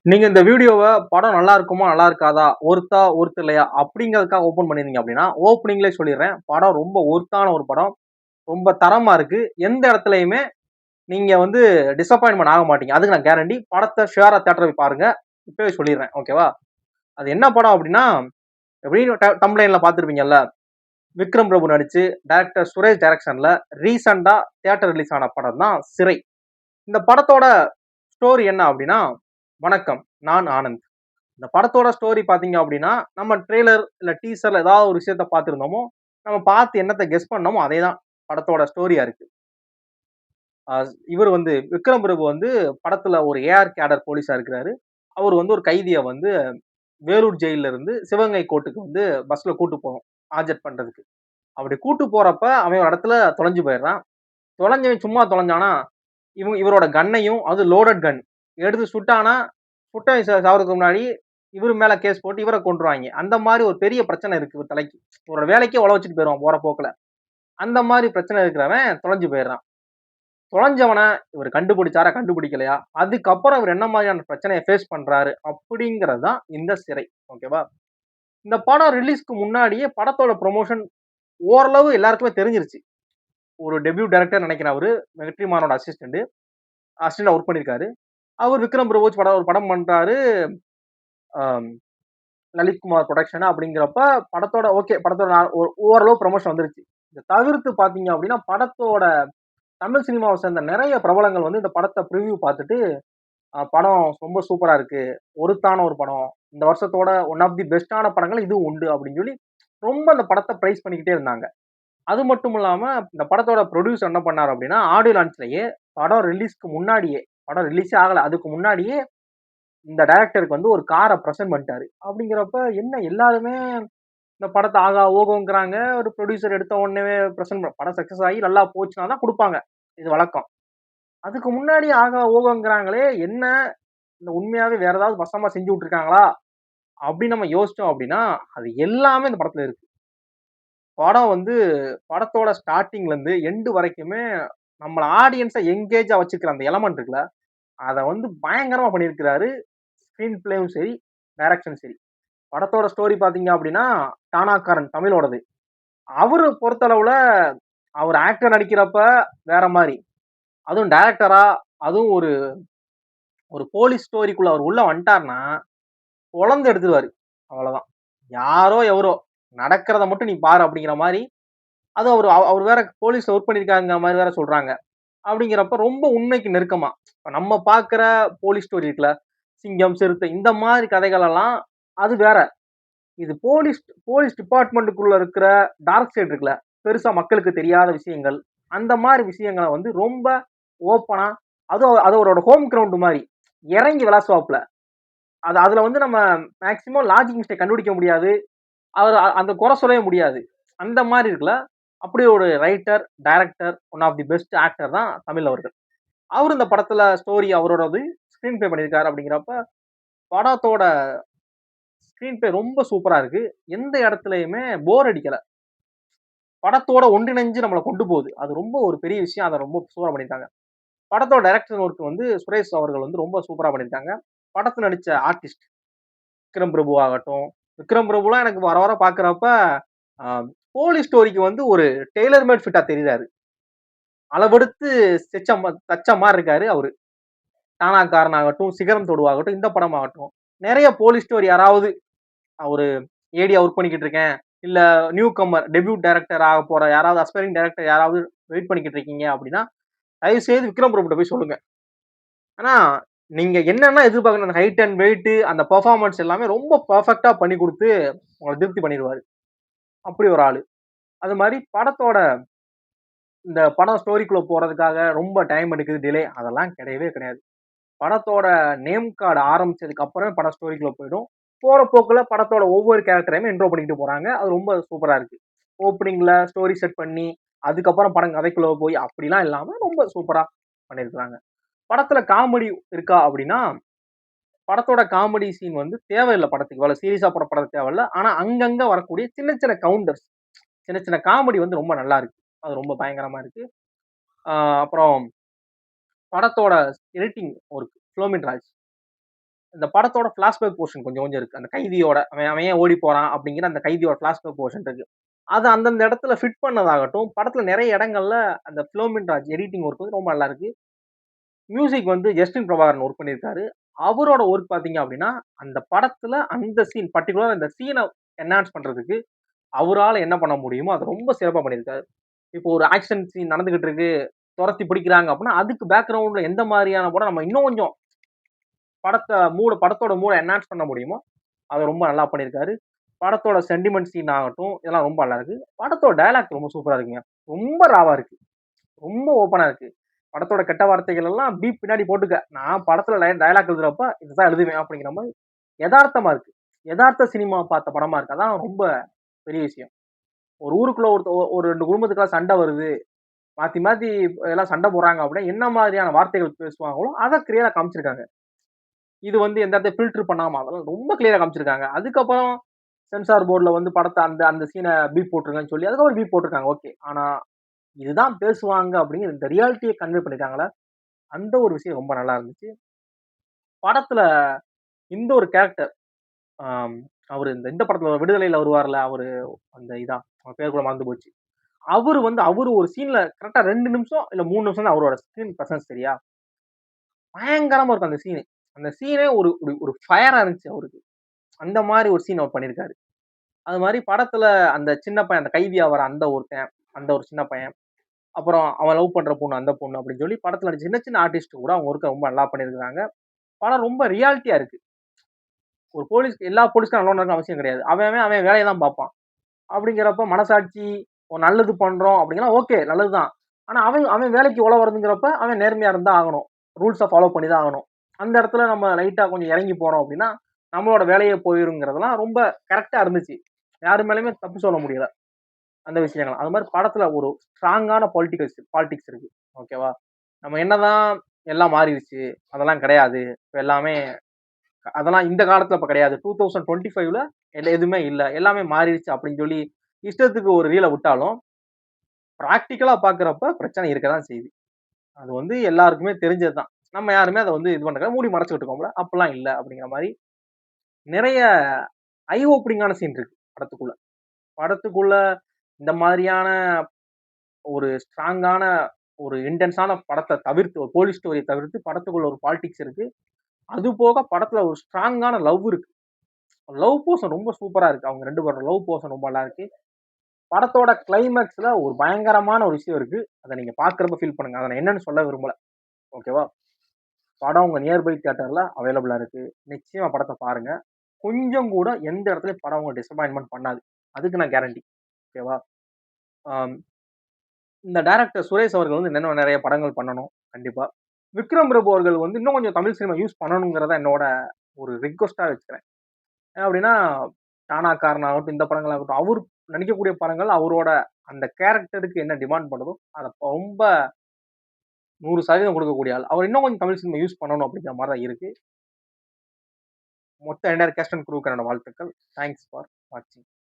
நீங்க இந்த வீடியோவ படம் நல்லா இருக்குமா? நல்லா இருக்காதா? ஒர்த்தா? ஒர்த் இல்லையா? அப்படிங்கிறதுக்காக ஓப்பன் பண்ணியிருந்தீங்க அப்படின்னா, ஓப்பனிங்லயே சொல்லிர்றேன். படம் ரொம்ப ஒர்த்தான ஒரு படம். ரொம்ப தரமா இருக்கு. எந்த இடத்துலயுமே நீங்க வந்து டிசப்பாயின்ட்மென்ட் ஆக மாட்டீங்க. அதுக்கு நான் கேரண்டி. படத்த ஷியரா தியேட்டர்ல போய் பாருங்க. இப்பவே சொல்லிர்றேன். ஓகேவா? அது என்ன படம் அப்படின்னா, எப்படியும் தம்ப்லைன்ல பார்த்திருப்பீங்கல்ல. விக்ரம் பிரபு நடிச்சு, டைரக்டர் சுரேஷ் டைரக்ஷன்ல ரீசென்ட்டா தியேட்டர் ரிலீஸ் ஆன படம் தான் சிறை. இந்த படத்தோட ஸ்டோரி என்ன அப்படின்னா, வணக்கம். நான் ஆனந்த். இந்த படத்தோட ஸ்டோரி பார்த்தீங்க அப்படின்னா, நம்ம ட்ரெய்லர் இல்ல டீசர்ல ஏதாவது ஒரு விஷயத்த பார்த்திருந்தோமோ, நம்ம பார்த்து என்னத்த கெஸ் பண்ணோமோ, அதே தான் படத்தோட ஸ்டோரியா இருக்கு. அ இவரு வந்து விக்ரம் பிரபு வந்து படத்துல ஒரு ஏஆர் கேடர் போலீஸா இருக்கிறாரு. அவரு வந்து ஒரு கைதிய வந்து வேலூர் ஜெயில்ல இருந்து சிவகங்கை கோர்ட்டுக்கு வந்து பஸ்ல கூட்டு போணும். ஆஜர் பண்றதுக்கு. அப்படி கூட்டு போறப்ப அவன் ஒரு இடத்துல தொலைஞ்சு போயிடுறான். தொலைஞ்சவன் சும்மா தொலைஞ்சானா, இவரோட கன்னையும் அது லோடட் கன் எடுத்து சுட்டானா, சுட்டவன் சாவறதுக்கு முன்னாடி இவரு மேல கேஸ் போட்டு இவர கொன்றுவாய்ங்க. அந்த மாரி ஒரு பெரிய பிரச்சனை இருக்கு இவர் தலைக்கு. இவரோட வேலைக்கே உல வச்சுட்டு போயிருவான் போற போக்குல. அந்த மாரி பிரச்சனை இருக்கிறவன் தொலைஞ்சு போயிடுறான். தொலைஞ்சவன இவரு கண்டுபிடிச்சாரா? கண்டுபிடிக்கலையா? அதுக்கப்புறம் இவரு என்ன மாதிரியான பிரச்சனைய ஃபேஸ் பண்றாரு? அப்படிங்கிறது தான் இந்த சிறை. ஓகேவா? இந்த படம் ரிலீஸ்க்கு முன்னாடியே படத்தோட ப்ரமோஷன் ஓரளவு எல்லாருக்குமே தெரிஞ்சிருச்சு. ஒரு டெபியூ டைரக்டர் நெனைக்கிறேன் அவரு. வெற்றிமாறனோட அசிஸ்டன்ட்டா வொர்க் பண்ணியிருக்காரு. அவர் விக்ரம் பிரபு வச்சு ஒரு படம் பண்றாரு. அ லலித்குமார் புரொடக்ஷன் அப்படிங்கிறப்ப படத்தோட ஓகே. படத்தோட ஓரளவு ப்ரமோஷன் வந்துருச்சு. இத தவிர்த்து பார்த்தீங்க அப்படின்னா, படத்தோட தமிழ் சினிமாவ சேர்ந்த நெறைய பிரபலங்கள் வந்து இந்த படத்த ப்ரிவ்யூ பார்த்துட்டு, படம் ரொம்ப சூப்பரா இருக்கு. ஒர்த்தான ஒரு படம். இந்த வருஷத்தோட ஒன் ஆஃப் தி பெஸ்ட்டான படங்கள் இதுவும் உண்டு அப்படின்னு சொல்லி, ரொம்ப அந்த படத்த பிரைஸ் பண்ணிக்கிட்டே இருந்தாங்க. அது மட்டும் இல்லாம, இந்த படத்தோட புரொடியூசர் என்ன பண்ணாரு அப்படின்னா, ஆடியோ லான்ச்லயே படம் ரிலீஸ்க்கு முன்னாடியே, படம் ரிலீஸே ஆகல. அதுக்கு முன்னாடியே இந்த டைரக்டருக்கு வந்து ஒரு கார பிரசன்ட் பண்ணிட்டாரு. அப்படிங்கிறப்ப என்ன எல்லாருமே இந்த படத்த ஆகா ஓகோங்கிறாங்க. ஒரு புரொடியூசர் எடுத்த உடனே படம் சக்சஸ் ஆகி நல்லா போச்சுனா தான் குடுப்பாங்க. இது வழக்கம். அதுக்கு முன்னாடி ஆகா ஓகோங்கிறாங்களே என்ன இந்த உண்மையாவே வேற ஏதாவது வசமா செஞ்சு விட்டுருக்காங்களா? அப்படின்னு நம்ம யோசிச்சோம் அப்படின்னா, அது எல்லாமே இந்த படத்துல இருக்கு. படம் வந்து படத்தோட ஸ்டார்ட்டிங்ல இருந்து எண்ட் வரைக்குமே நம்மள ஆடியன்ஸ எங்கேஜா வச்சுக்கிற அந்த எலமெண்ட் இருக்குல்ல, அத வந்து பயங்கரமா பண்ணியிருக்கிறாரு. ஸ்கிரீன் பிளேவும் சரி, டைரக்ஷனும் சரி. படத்தோட ஸ்டோரி பார்த்தீங்க அப்படின்னா, டானாக்காரன் தமிழோடது. அவரு பொறுத்தளவுல அவர் ஆக்டர் நடிக்கிறப்ப வேற மாரி. அதுவும் டைரக்டரா, அதுவும் ஒரு ஒரு போலீஸ் ஸ்டோரிக்குள்ள அவர் உள்ள வந்துட்டார்ன்னா, பொளந்து எடுத்துருவாரு. அவ்வளதான். யாரோ எவரோ நடக்கிறத மட்டும் நீ பாரு அப்படிங்கிற மாரி, அதுவும் அவரு வேற போலீஸ்ல ஒர்க் பண்ணியிருக்காருங்கிற மாரி வேற சொல்றாங்க. அப்படிங்கிறப்ப ரொம்ப உண்மைக்கு நெருக்கமா, இப்ப நம்ம பார்க்கிற போலீஸ் ஸ்டோரி இருக்குல்ல, சிங்கம், சிறுத்தை இந்த மாரி கதைகள் எல்லாம் அது வேற. இது போலீஸ் போலீஸ் டிபார்ட்மெண்ட்டுக்குள்ள இருக்கிற டார்க் சைடு இருக்குல்ல, பெருசா மக்களுக்கு தெரியாத விஷயங்கள், அந்த மாரி விஷயங்கள வந்து ரொம்ப ஓப்பனா, அது அவரோட ஹோம் கிரவுண்ட் மாரி இறங்கி விளாசுவாப்ல. அதுல வந்து நம்ம மேக்ஸிமம் லாஜிக் மிஸ்டேக் கண்டுபிடிக்க முடியாது. அவரு அந்த குறை சொல்லவே முடியாது. அந்த மாரி இருக்குல்ல, அப்படி ஒரு writer, director, one of the best actor தான் தமிழ் அவர்கள். அவரு இந்த படத்துல ஸ்டோரி அவரோடது ஸ்கிரீன் ப்ளே பண்ணியிருக்காரு அப்படிங்கிறப்ப, படத்தோட ஸ்கிரீன் ப்ளே ரொம்ப சூப்பரா இருக்கு. எந்த இடத்துலயுமே போர் அடிக்கல. படத்தோட ஒன்றிணைஞ்சு நம்மள கொண்டு போகுது. அது ரொம்ப ஒரு பெரிய விஷயம். அத ரொம்ப சூப்பரா பண்ணியிருக்காங்க. படத்தோட டைரக்ஷன் ஒர்க் வந்து சுரேஷ் அவர்கள் வந்து ரொம்ப சூப்பரா பண்ணியிருக்காங்க. படத்துல நடிச்ச ஆர்டிஸ்ட் விக்ரம் பிரபு ஆகட்டும், விக்ரம் பிரபுலாம் எனக்கு வர வர பார்க்கிறப்ப, அ போலீஸ் ஸ்டோரிக்கு வந்து ஒரு டெய்லர் மேட் ஃபிட்டா தெரியிறாரு. அளவெடுத்து தச்ச மாரி இருக்காரு அவரு. டானாக்காரன் ஆகட்டும், சிகரம் தொடுவாகட்டும், இந்த படமாகட்டும். நெறைய போலீஸ் ஸ்டோரி யாராவது ஒரு ஏடியா ஒர்க் பண்ணிக்கிட்டு இருக்கேன். இல்ல நியூ கம்மர் டெபியூ டைரக்டர் ஆகப் போற யாராவது அஸ்பைரிங் டைரக்டர் யாராவது வெயிட் பண்ணிக்கிட்டு இருக்கீங்க அப்படின்னா, தயவு செய்து விக்ரம் பிரபுட்ட போய் சொல்லுங்க. ஆனா, நீங்க என்னென்ன எதிர்பார்க்கணும் அந்த ஹைட் அண்ட் வெயிட் அந்த பெர்ஃபார்மன்ஸ் எல்லாமே ரொம்ப பெர்ஃபெக்ட்டா பண்ணி குடுத்து உங்கள திருப்தி பண்ணிருவாரு. அப்படி ஒரு ஆளு. அது மாரி படத்தோட இந்த படம் ஸ்டோரிக்குள்ள போறதுக்காக ரொம்ப டைம் எடுக்குது, டிலே அதெல்லாம் கிடையவே கிடையாது. படத்தோட நேம் கார்டு ஆரம்பிச்சதுக்கு அப்புறம் படம் ஸ்டோரிக்குள்ள போயிடும். போற போக்குல படத்தோட ஒவ்வொரு கேரக்டரையுமே இன்ட்ரோ பண்ணிக்கிட்டு போறாங்க. அது ரொம்ப சூப்பரா இருக்கு. ஓப்பனிங்ல ஸ்டோரி செட் பண்ணி, அதுக்கப்புறம் படம் கதைக்குள்ள போய் அப்படிலாம் இல்லாம ரொம்ப சூப்பரா பண்ணியிருக்காங்க. படத்துல காமெடி இருக்கா அப்படின்னா, படத்தோட காமெடி சீன் வந்து தேவையில்ல படத்துக்கு. இவ்வளவு சீரியஸா படம் தேவையில்ல. ஆனா அங்கங்க வரக்கூடிய சின்ன சின்ன கவுண்டர்ஸ், சின்ன சின்ன காமெடி வந்து ரொம்ப நல்லா இருக்கு. அது ரொம்ப பயங்கரமா இருக்கு. ஆ அப்புறம் படத்தோட எடிட்டிங் ஒர்க், ஃப்ளோமின் ராஜ். இந்த படத்தோட ஃபிளாஷ்பேக் போர்ஷன் கொஞ்சம் கொஞ்சம் இருக்கு. அந்த கைதியோட அவன் அவன் ஏன் ஓடி போறான் அப்படிங்கிற அந்த கைதியோட ஃபிளாஷ்பேக் போர்ஷன் இருக்கு. அது அந்தந்த இடத்துல ஃபிட் பண்ணதாகட்டும், படத்துல நெறைய இடங்கள்ல அந்த ஃபிலோமின் ராஜ் எடிட்டிங் ஒர்க் வந்து ரொம்ப நல்லா இருக்கு. மியூசிக் வந்து ஜஸ்டின் பிரபாகரன் ஒர்க் பண்ணியிருக்காரு. அவரோட ஒர்க் பார்த்தீங்க அப்படின்னா, அந்த படத்துல அந்த சீன் பர்ட்டிகுலரா இந்த சீன என்ஹான்ஸ் பண்றதுக்கு அவரால என்ன பண்ண முடியுமோ, அத ரொம்ப சிறப்பா பண்ணியிருக்காரு. இப்போ ஒரு ஆக்ஷன் சீன் நடந்துகிட்டு இருக்கு. தொரத்தி பிடிக்கிறாங்க அப்படின்னா, அதுக்கு பேக்கிரவுண்ட்ல எந்த மாரியான படம் நம்ம இன்னும் கொஞ்சம் படத்தோட மூட என்ஹான்ஸ் பண்ண முடியுமோ, அத ரொம்ப நல்லா பண்ணியிருக்காரு. படத்தோட சென்டிமெண்ட் சீன் ஆகட்டும், இதெல்லாம் ரொம்ப நல்லா இருக்கு. படத்தோட டயலாக் ரொம்ப சூப்பரா இருக்குங்க. ரொம்ப ராவா இருக்கு. ரொம்ப ஓப்பனா இருக்கு. படத்தோட கெட்ட வார்த்தைகள் எல்லாம் பீப் பின்னாடி போட்டுக்க. நான் படத்துல டயலாக் எழுதுறப்ப இதுதான் எழுதுவேன் அப்படிங்கிற மாரி எதார்த்தமா இருக்கு. எதார்த்த சினிமா பார்த்த படமா இருக்கு. அதான் ரொம்ப பெரிய விஷயம். ஒரு ஊருக்குள்ள ஒரு 2 குடும்பத்துக்குள்ள சண்டை வருது. மாத்தி மாத்தி எல்லாம் சண்டை போடுறாங்க அப்படின்னா, என்ன மாதிரியான வார்த்தைகள் பேசுவாங்களோ, அத கிளியரா காமிச்சிருக்காங்க. இது வந்து எந்த இடத்தையும் ஃபில்டர் பண்ணாம அதெல்லாம் ரொம்ப கிளியரா காமிச்சிருக்காங்க. அதுக்கப்புறம் சென்சார் போர்ட்ல வந்து படத்த அந்த அந்த சீன பீப் போட்டுருங்கன்னு சொல்லி அதுக்கப்புறம் பீப் போட்டுருக்காங்க. ஓகே. ஆனா இதுதான் பேசுவாங்க அப்படிங்கிற இந்த ரியாலிட்டிய கன்வே பண்ணிருக்காங்கல்ல, அந்த ஒரு விஷயம் ரொம்ப நல்லா இருந்துச்சு. படத்துல இந்த ஒரு கேரக்டர் ஆம் அவரு இந்த படத்துல விடுதலையில வருவார்ல, அவரு அந்த அவர் பேர் கூட மறந்து போச்சு. அவரு ஒரு சீன்ல கரெக்ட்டா 2 நிமிஷம் இல்ல 3 நிமிஷம் தான் அவரோட ஸ்கிரீன் பிரசன்ஸ் சரியா? பயங்கரமா இருக்கும் அந்த சீனு. அந்த சீனே ஒரு ஒரு ஒரு ஃபயரா இருந்துச்சு அவருக்கு. அந்த மாரி ஒரு சீன் அவர் பண்ணியிருக்காரு. அது மாரி படத்துல அந்த சின்ன பையன், அந்த கைதியா வர அந்த ஒருத்தன், அந்த ஒரு சின்ன பையன். அப்புறம் அவன் லவ் பண்ற பொண்ணு, அந்த பொண்ணு அப்படின்னு சொல்லி படத்துல நடிச்ச சின்ன சின்ன ஆர்டிஸ்ட் கூட அவங்க ஒர்க்க ரொம்ப நல்லா பண்ணியிருக்காங்க. படம் ரொம்ப ரியாலிட்டியா இருக்கு. ஒரு எல்லா போலீஸ்காரும் நல்லவனா இருக்கணும்னு அவசியம் கிடையாது. அவன் வேலைய தான் பார்ப்பான். அப்படிங்கிறப்ப மனசாட்சி, ஒரு நல்லது பண்றோம் அப்படிங்கன்னா ஓகே நல்லது தான். ஆனா அவன் அவன் வேலைக்கு உல வருதுங்கிறப்ப அவன் நேர்மையா இருந்தா ஆகணும். ரூல்ஸ ஃபாலோ பண்ணி தான் ஆகணும். அந்த இடத்துல நம்ம லைட்டா கொஞ்சம் இறங்கி போனோம் அப்படின்னா, நம்மளோட வேலையே போயிருங்கிறதெல்லாம் ரொம்ப கரெக்ட்டா இருந்துச்சு. யாரு மேலயுமே தப்பு சொல்ல முடியல. அந்த விஷயங்கள். அது மாரி படத்துல ஒரு ஸ்ட்ராங்கான பாலிடிக்ஸ் இருக்கு. ஓகேவா? நம்ம என்னதான் எல்லாம் மாறிருச்சு. அதெல்லாம் கிடையாது. இப்ப எல்லாமே அதெல்லாம் இந்த காலத்துல இப்ப கிடையாது. 2025ல எதுவுமே இல்ல. எல்லாமே மாறிருச்சு அப்படின்னு சொல்லி இஷ்டத்துக்கு ஒரு ரீல விட்டாலும், பிராக்டிகலா பார்க்கிறப்ப பிரச்சனை இருக்க தான் செய்யுது. அது வந்து எல்லாருக்குமே தெரிஞ்சது தான். நம்ம யாருமே அத வந்து இது பண்றதுல மூடி மறைச்சுக்கிட்டு இருக்கோம்ல. அப்பல்லாம் இல்ல அப்படிங்கிற மாரி நிறைய ஐ ஓப்பனிங்கான சீன் இருக்கு படத்துக்குள்ள. படத்துக்குள்ள இந்த மாதிரியான ஒரு ஸ்ட்ராங்கான ஒரு இன்டென்ஸான படத்த தவிர்த்து, ஒரு போலீஸ் ஸ்டோரிய தவிர்த்து படத்துக்குள்ள ஒரு பாலிடிக்ஸ் இருக்கு. அது போக படத்துல ஒரு ஸ்ட்ராங்கான லவ் இருக்கு. லவ் போர்ஷன் ரொம்ப சூப்பரா இருக்கு. அவங்க 2 பேரோட லவ் போர்ஷன் ரொம்ப நல்லா இருக்கு. படத்தோட கிளைமாக்ஸ்ல ஒரு பயங்கரமான ஒரு விஷயம் இருக்கு. அத நீங்க பார்க்கிறப்ப ஃபீல் பண்ணுங்க. அத நான் என்னன்னு சொல்ல விரும்பல. ஓகேவா? படம் உங்க நியர்பை தியேட்டர்ல அவைலபிளா இருக்கு. நிச்சயமா படத்த பாருங்க. கொஞ்சம் கூட எந்த இடத்துலயும் படம் உங்கள டிசப்பாயின்ட்மென்ட் பண்ணாது. அதுக்கு நான் கேரண்டி. ஓகேவா? ஆம். இந்த டைரக்டர் சுரேஷ் அவர்கள் வந்து இன்னும் நெறைய படங்கள் பண்ணணும். கண்டிப்பா. விக்ரம் பிரபு அவர்கள் வந்து இன்னும் கொஞ்சம் தமிழ் சினிமா யூஸ் பண்ணணுங்கிறத என்னோட ஒரு ரிக்வெஸ்ட்டா வச்சுக்கிறேன். ஏன் அப்டின்னா, டானாகாரன் ஆகட்டும், இந்த படங்களாகட்டும், அவரு நடிக்கக்கூடிய படங்கள் அவரோட அந்த கேரக்டருக்கு என்ன டிமாண்ட் பண்ணுதோ, அத ரொம்ப 100% குடுக்கக்கூடிய ஆள். அவர் இன்னும் கொஞ்சம் தமிழ் சினிமா யூஸ் பண்ணணும் அப்டிங்கிற மாரி தான் இருக்கு. மொத்த என்டையர் கேஸ்ட் அண்ட் க்ரூக்கு என்னோட வாழ்த்துக்கள். தேங்க்ஸ் ஃபார் வாட்சிங்.